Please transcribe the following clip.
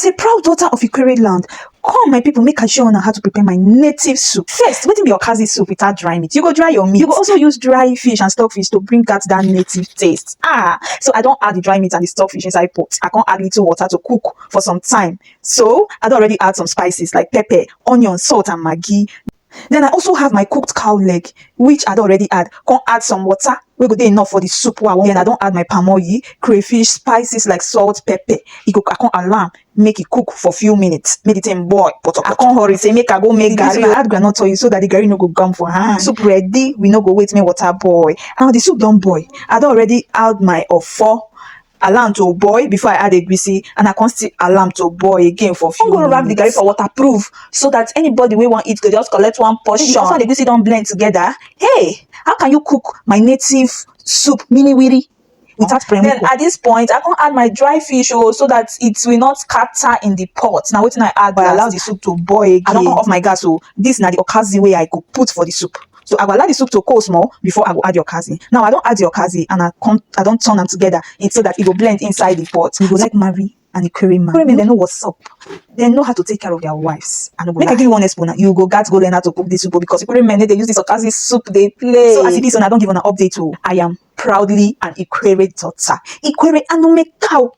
As a proud daughter of Ikwere land, come my people, make I show una how to prepare my native soup. First, wetin be Okazi soup without dry meat? You go dry your meat. You go also use dry fish and stockfish to bring out that native taste. So I don't add the dry meat and the stockfish inside pot. I can't add little water to cook for some time. So I don't already add some spices like pepper, onion, salt, and maggi. Then I also have my cooked cow leg, which I don't already add. Come add some water. We go dey enough for the soup. Then I don't add my palm oil, crayfish, spices like salt, pepper. I can't alarm, make it cook for few minutes. Make it in boil. I can't hurry, say make I go make garri. I add groundnut oil so that the garri no go gum for hand. Soup ready, we no go wait make water boil. Now the soup don't boil. I don't already add my ofo. Alarm to boil before I add egusi, and I can't still alarm to boil again for few minutes. I'm gonna wrap the garri for waterproof so that anybody wey wan eat go just collect one portion. After the egusi don't blend together, hey, how can you cook my native soup mini wiri without premium? Then at this point, I can add my dry fish so that it will not scatter in the pot. Now wetin I add, I allow the soup to boil again. I don't come off my gas, so this na the Okazi way I go put for the soup. So I will allow the soup to cool small before I will add the Okazi. Now I don't add the Okazi and I don't turn them together so that it will blend inside the pot. We go like Mary and the Ikwere man. They know what's up. They know how to take care of their wives. I give you one spoon. You go learn how to cook this soup because Ikwere men they use this Okazi soup they play. So as it is, I don't give an update to. I am proudly an Ikwere daughter. Ikwere and no make cow.